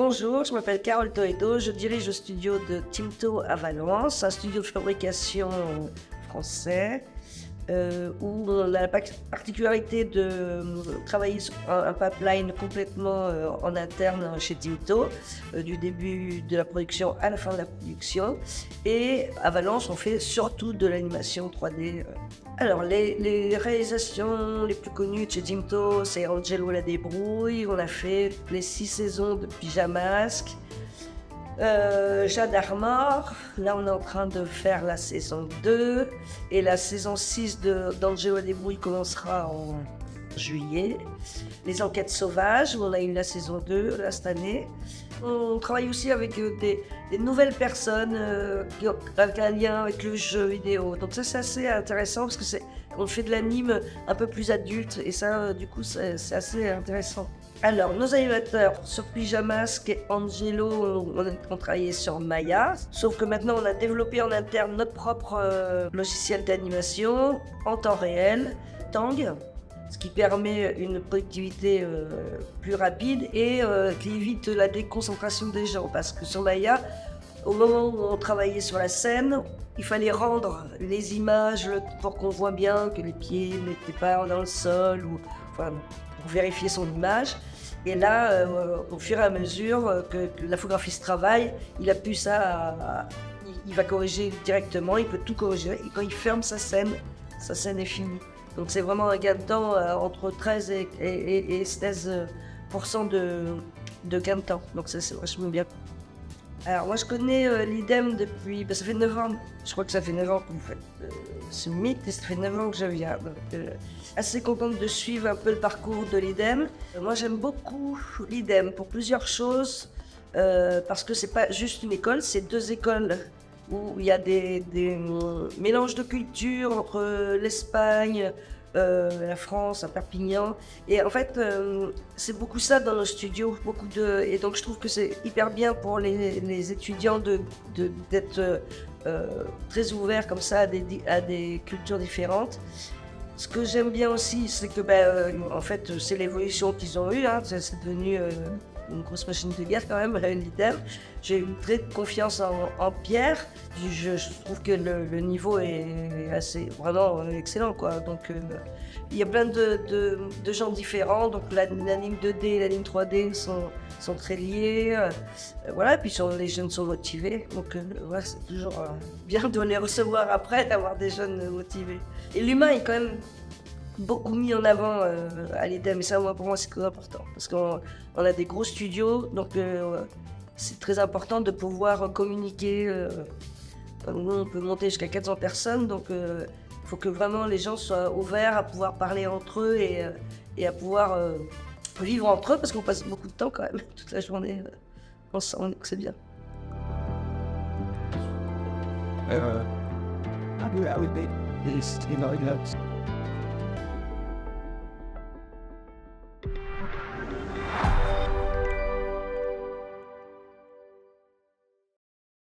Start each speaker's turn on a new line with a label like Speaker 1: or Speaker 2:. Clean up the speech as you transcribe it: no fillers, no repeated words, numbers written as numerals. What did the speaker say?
Speaker 1: Bonjour, je m'appelle Carole Toledo, je dirige le studio de Tinto à Valence, un studio de fabrication français où on a la particularité de travailler sur un pipeline complètement en interne chez Tinto, du début de la production à la fin de la production. Et à Valence, on fait surtout de l'animation 3D. Alors, les réalisations les plus connues de chez Tinto, c'est Angelo la débrouille. On a fait les 6 saisons de Pyjamasque. Jeanne Armor, là on est en train de faire la saison 2 et la saison 6 d'Angelo la débrouille commencera en juillet. Les enquêtes sauvages, où on a eu la saison 2 là, cette année. On travaille aussi avec des nouvelles personnes qui ont un lien avec le jeu vidéo. Donc ça c'est assez intéressant parce que on fait de l'anime un peu plus adulte et ça du coup c'est assez intéressant. Alors, nos animateurs sur Pyjamasque et Angelo, on travaillait sur Maya, sauf que maintenant on a développé en interne notre propre logiciel d'animation en temps réel, Tang, ce qui permet une productivité plus rapide et qui évite la déconcentration des gens, parce que sur Maya, au moment où on travaillait sur la scène, il fallait rendre les images pour qu'on voit bien que les pieds n'étaient pas dans le sol, ou enfin, pour vérifier son image. Et là, au fur et à mesure que la photographiste travaille, il a pu ça, il va corriger directement, il peut tout corriger. Et quand il ferme sa scène est finie. Donc c'est vraiment un gain de temps entre 13 et 16% de gain de temps. Donc ça c'est vachement bien. Alors moi je connais l'IDEM depuis, ça fait 9 ans, je crois que ça fait 9 ans que vous faites ce mythe et ça fait 9 ans que je viens. Donc assez contente de suivre un peu le parcours de l'IDEM. Moi j'aime beaucoup l'IDEM pour plusieurs choses, parce que c'est pas juste une école, c'est 2 écoles où il y a des mélanges de cultures entre l'Espagne, la France, à Perpignan. Et en fait, c'est beaucoup ça dans nos studios, et donc je trouve que c'est hyper bien pour les étudiants d'être très ouverts comme ça à des cultures différentes. Ce que j'aime bien aussi, c'est que en fait, c'est l'évolution qu'ils ont eue, hein. C'est devenu une grosse machine de guerre quand même, l'IDEM. J'ai eu très confiance en Pierre. Je trouve que le niveau est vraiment excellent, quoi. Donc il y a plein de gens différents. Donc l'anime 2D et l'anime 3D sont très liés. Voilà, et puis les jeunes sont motivés. Donc ouais, c'est toujours bien de les recevoir après, d'avoir des jeunes motivés. Et l'humain est quand même beaucoup mis en avant à l'IDEM, et ça pour moi c'est très important parce qu'on a des gros studios, donc c'est très important de pouvoir communiquer. Nous on peut monter jusqu'à 400 personnes, donc il faut que vraiment les gens soient ouverts à pouvoir parler entre eux et à pouvoir vivre entre eux, parce qu'on passe beaucoup de temps quand même toute la journée ensemble, donc c'est bien.
Speaker 2: I would be, you know,